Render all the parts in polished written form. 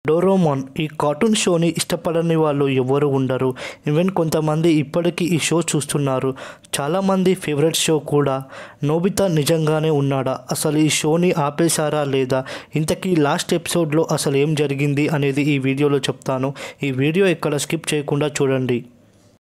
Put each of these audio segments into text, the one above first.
Doraemon ఈ cartoon షోని ఇష్టపడని వాళ్ళు ఎవరు ఉండరు. ఈవెన్ కొంతమంది ఇప్పటికీ ఈ షో చూస్తున్నారు. చాలామంది ఫేవరెట్ షో కూడా. నోబితా నిజంగానే ఉన్నాడా? అసలు ఈ షోని ఆపేశారా లేదా? ఇంతకీ లాస్ట్ ఎపిసోడ్లో అసలు ఏం జరిగింది అనేది ఈ వీడియోలో చెప్తాను. ఈ వీడియో ఇక్కడ స్కిప్ చేయకుండా చూడండి.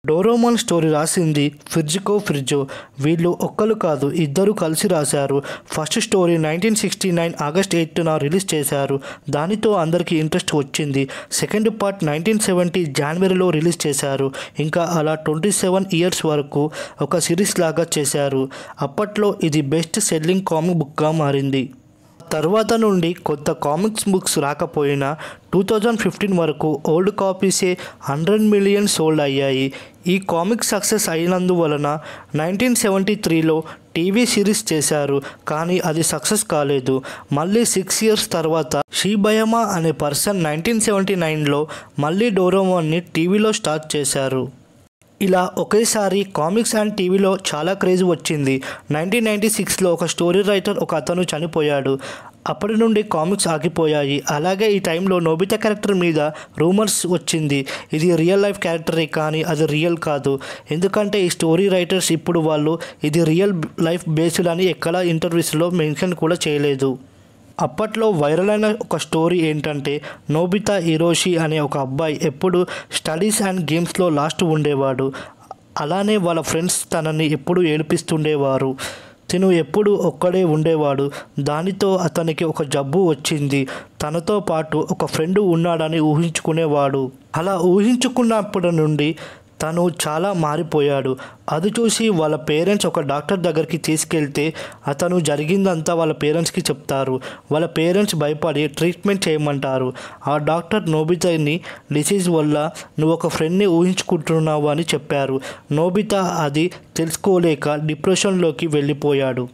డోరేమోన్ స్టోరీ రాసింది ఫ్రిడ్జో. వీళ్ళు ఒక్కరు కాదు, ఇద్దరు కలిసి రాశారు. ఫస్ట్ స్టోరీ 1969 ఆగస్ట్ 8న రిలీజ్ చేశారు. దానితో అందరికీ ఇంట్రెస్ట్ వచ్చింది. సెకండ్ పార్ట్ 1970 జనవరిలో రిలీజ్ చేశారు. ఇంకా అలా 27 ఇయర్స్ వరకు ఒక సిరీస్ లాగా చేశారు. అప్పట్లో ఇది బెస్ట్ సెల్లింగ్ కామిక్ బుక్గా మారింది. తర్వాత నుండి కొత్త కామిక్స్ బుక్స్ రాకపోయినా 2015 వరకు ఓల్డ్ కాపీసే 100 మిలియన్ సోల్డ్ అయ్యాయి. ఈ కామిక్ సక్సెస్ అయినందువలన 1973లో టీవీ సిరీస్ చేశారు. కానీ అది సక్సెస్ కాలేదు. మళ్ళీ 6 ఇయర్స్ తర్వాత షిబయమా అనే పర్సన్ 1979లో మళ్ళీ డోరేమోన్ని టీవీలో స్టార్ట్ చేశారు. ఇలా ఒకేసారి కామిక్స్ అండ్ టీవీలో చాలా క్రేజ్ వచ్చింది. 1996లో ఒక స్టోరీ రైటర్ ఒక అతను చనిపోయాడు. అప్పటి నుండి కామిక్స్ ఆగిపోయాయి. అలాగే ఈ టైంలో నోబితా క్యారెక్టర్ మీద రూమర్స్ వచ్చింది. ఇది రియల్ లైఫ్ క్యారెక్టరే కానీ అది రియల్ కాదు. ఎందుకంటే ఈ స్టోరీ రైటర్స్ ఇప్పుడు వాళ్ళు ఇది రియల్ లైఫ్ బేస్డ్ అని ఎక్కడ ఇంటర్వ్యూస్లో మెన్షన్ కూడా చేయలేదు. అప్పట్లో వైరల్ అయిన ఒక స్టోరీ ఏంటంటే నోబితా హిరోషి అనే ఒక అబ్బాయి ఎప్పుడు స్టడీస్ అండ్ గేమ్స్లో లాస్ట్ ఉండేవాడు. అలానే వాళ్ళ ఫ్రెండ్స్ తనని ఎప్పుడు ఏడిపిస్తుండేవారు. తిను ఎప్పుడు ఒక్కడే ఉండేవాడు. దానితో అతనికి ఒక జబ్బు వచ్చింది. తనతో పాటు ఒక ఫ్రెండ్ ఉన్నాడని ఊహించుకునేవాడు. అలా ఊహించుకున్నప్పటి నుండి తను చాలా మారిపోయాడు. అది చూసి వాళ్ళ పేరెంట్స్ ఒక డాక్టర్ దగ్గరికి తీసుకెళ్తే అతను జరిగిందంతా వాళ్ళ పేరెంట్స్కి చెప్తారు. వాళ్ళ పేరెంట్స్ భయపడి ట్రీట్మెంట్ చేయమంటారు. ఆ డాక్టర్ నోబితాని డిసీజ్ వల్ల నువ్వు ఒక ఫ్రెండ్ని ఊహించుకుంటున్నావు అని చెప్పారు. నోబితా అది తెలుసుకోలేక డిప్రెషన్లోకి వెళ్ళిపోయాడు.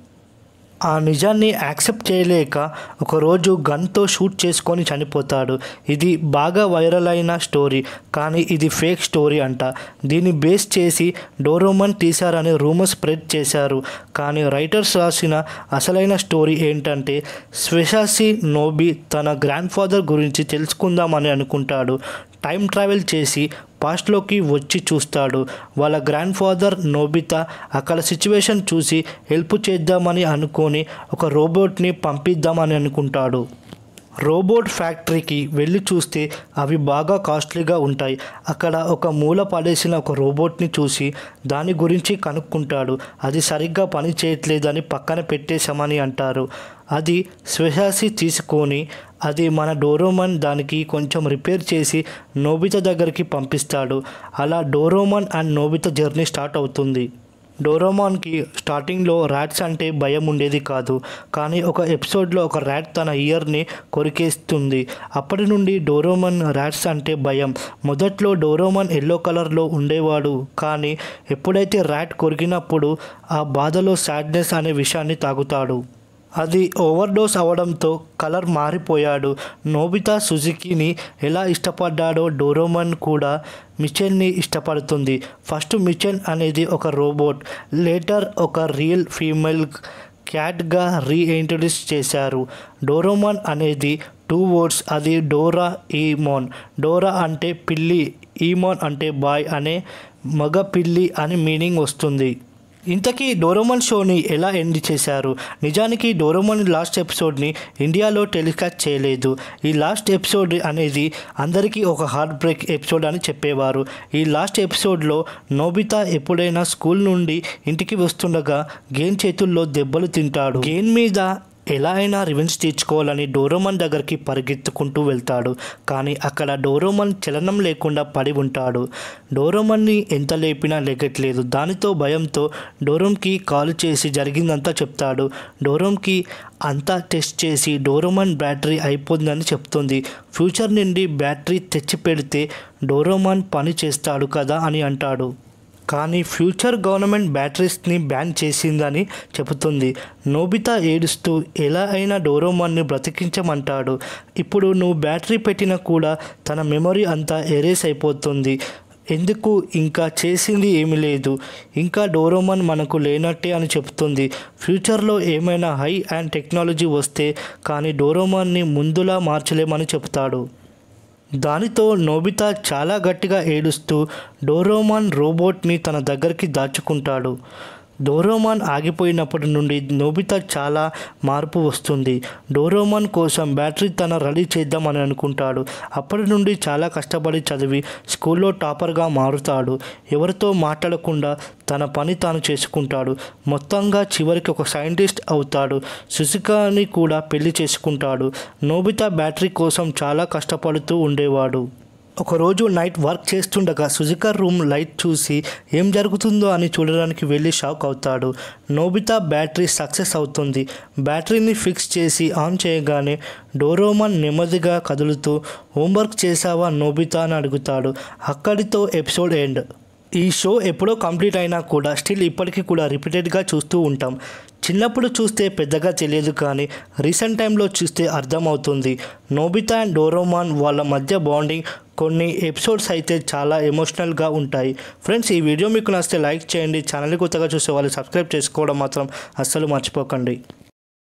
ఆ నిజాన్ని యాక్సెప్ట్ చేయలేక ఒకరోజు గన్తో షూట్ చేసుకొని చనిపోతాడు. ఇది బాగా వైరల్ అయిన స్టోరీ, కానీ ఇది ఫేక్ స్టోరీ అంట. దీన్ని బేస్ చేసి డోరేమోన్ తీశారని రూమర్ స్ప్రెడ్ చేశారు. కానీ రైటర్స్ రాసిన అసలైన స్టోరీ ఏంటంటే స్వెసాసి నోబి తన గ్రాండ్ ఫాదర్ గురించి తెలుసుకుందామని అనుకుంటాడు. టైం ట్రావెల్ చేసి పాస్ట్లోకి వచ్చి చూస్తాడు. వాళ్ళ గ్రాండ్ ఫాదర్ నోబితా అక్కడ సిచ్యువేషన్ చూసి హెల్ప్ చేద్దామని అనుకొని ఒక రోబోట్ని పంపిద్దామని అనుకుంటాడు. రోబోట్ ఫ్యాక్టరీకి వెళ్ళి చూస్తే అవి బాగా కాస్ట్లీగా ఉంటాయి. అక్కడ ఒక మూల పడేసిన ఒక రోబోట్ని చూసి దాని గురించి కనుక్కుంటాడు. అది సరిగ్గా పని చేయట్లేదని పక్కన పెట్టేశామని అంటారు. అది స్వెసాసి తీసుకొని అది మన డోరేమోన్ దానికి కొంచెం రిపేర్ చేసి నోబితా దగ్గరికి పంపిస్తాడు. అలా Doraemon and Nobita journey start అవుతుంది. డోరేమోన్కి స్టార్టింగ్లో ర్యాట్స్ అంటే భయం ఉండేది కాదు. కానీ ఒక ఎపిసోడ్లో ఒక ర్యాట్ తన ఇయర్ని కొరికేస్తుంది. అప్పటి నుండి డోరేమోన్ ర్యాట్స్ అంటే భయం. మొదట్లో డోరేమోన్ ఎల్లో కలర్లో ఉండేవాడు. కానీ ఎప్పుడైతే ర్యాట్ కొరికినప్పుడు ఆ బాధలో సాడ్నెస్ అనే విషయాన్ని తాగుతాడు. అది ఓవర్డోస్ అవ్వడంతో కలర్ మారిపోయాడు. నోబితా సుజుకిని ఎలా ఇష్టపడ్డాడో డోరేమోన్ కూడా మిచెల్ని ఇష్టపడుతుంది. ఫస్ట్ మిచెల్ అనేది ఒక రోబోట్, లేటర్ ఒక రియల్ ఫీమేల్ క్యాట్గా రీఇంట్రడ్యూస్ చేశారు. డోరేమోన్ అనేది 2 words, అది డోరా ఈమోన్. డోరా అంటే పిల్లి, ఈమోన్ అంటే బాయ్ అనే మగ పిల్లి అని మీనింగ్ వస్తుంది. ఇంతకీ డోరేమోన్ షోని ఎలా ఎండ్ చేశారు? నిజానికి డోరేమోన్ లాస్ట్ ఎపిసోడ్ని ఇండియాలో టెలికాస్ట్ చేయలేదు. ఈ లాస్ట్ ఎపిసోడ్ అనేది అందరికీ ఒక హార్ట్ బ్రేక్ ఎపిసోడ్ అని చెప్పేవారు. ఈ లాస్ట్ ఎపిసోడ్లో నోబితా ఎప్పుడైనా స్కూల్ నుండి ఇంటికి వస్తుండగా గేన్ చేతుల్లో దెబ్బలు తింటాడు. గేన్ మీద ఎలా అయినా రివెంజ్ తీర్చుకోవాలని డోరేమోన్ దగ్గరికి పరిగెత్తుకుంటూ వెళ్తాడు. కానీ అక్కడ డోరేమోన్ చలనం లేకుండా పడి ఉంటాడు. డోరేమోన్ని ఎంత లేపినా లెగట్లేదు. దానితో భయంతో డోరేమోన్కి కాల్ చేసి జరిగిందంతా చెప్తాడు. డోరేమోన్కి అంతా టెస్ట్ చేసి డోరేమోన్ బ్యాటరీ అయిపోయిందని చెప్తుంది. ఫ్యూచర్ నుండి బ్యాటరీ తెచ్చి పెడితే డోరేమోన్ పని చేస్తాడు కదా అని అంటాడు. కానీ ఫ్యూచర్ గవర్నమెంట్ బ్యాటరీస్ని బ్యాన్ చేసిందని చెబుతుంది. నోబితా ఏడుస్తూ ఎలా అయినా డోరేమోన్ని బ్రతికించమంటాడు. ఇప్పుడు నువ్వు బ్యాటరీ పెట్టినా కూడా తన మెమొరీ అంతా ఎరేస్ అయిపోతుంది. ఎందుకు, ఇంకా చేసింది ఏమీ లేదు, ఇంకా డోరేమోన్ మనకు లేనట్టే అని చెప్తుంది. ఫ్యూచర్లో ఏమైనా హై అండ్ టెక్నాలజీ వస్తే కానీ డోరేమోన్ని ముందులా మార్చలేమని చెప్తాడు. దానితో నోబితా చాలా గట్టిగా ఏడుస్తూ డోరేమాన్ రోబోట్ని తన దగ్గరికి దాచుకుంటాడు. డోరేమాన్ ఆగిపోయినప్పటి నుండి నోబితా చాలా మార్పు వస్తుంది. డోరేమాన్ కోసం బ్యాటరీ తన రెడీ చేద్దామని అనుకుంటాడు. అప్పటి నుండి చాలా కష్టపడి చదివి స్కూల్లో టాపర్గా మారుతాడు. ఎవరితో మాట్లాడకుండా తన పని తాను చేసుకుంటాడు. మొత్తంగా చివరికి ఒక సైంటిస్ట్ అవుతాడు. సుజుకాని కూడా పెళ్లి చేసుకుంటాడు. నోబితా బ్యాటరీ కోసం చాలా కష్టపడుతూ ఉండేవాడు. ఒకరోజు నైట్ వర్క్ చేస్తుండగా సుజుకా రూమ్ లైట్ చూసి ఏం జరుగుతుందో అని చూడడానికి వెళ్ళి షాక్ అవుతాడు. నోబితా బ్యాటరీ సక్సెస్ అవుతుంది. బ్యాటరీని ఫిక్స్ చేసి ఆన్ చేయగానే డోరేమాన్ నెమ్మదిగా కదులుతూ హోంవర్క్ చేసావా నోబితా అని అడుగుతాడు. అక్కడితో ఎపిసోడ్ ఎండ్. ఈ షో ఎప్పుడో కంప్లీట్ అయినా కూడా స్టిల్ ఇప్పటికీ కూడా రిపీటెడ్గా చూస్తూ ఉంటాం. చిన్నప్పుడు చూస్తే పెద్దగా తెలియదు, కానీ రీసెంట్ టైంలో చూస్తే అర్థమవుతుంది. నోబితా అండ్ డోరేమాన్ వాళ్ళ మధ్య బాండింగ్ కొన్ని ఎపిసోడ్స్ అయితే చాలా ఎమోషనల్గా ఉంటాయి. ఫ్రెండ్స్, ఈ వీడియో మీకు నచ్చితే లైక్ చేయండి. ఛానల్ని కొత్తగా చూసే వాళ్ళు సబ్స్క్రైబ్ చేసుకోవడం మాత్రం అస్సలు మర్చిపోకండి.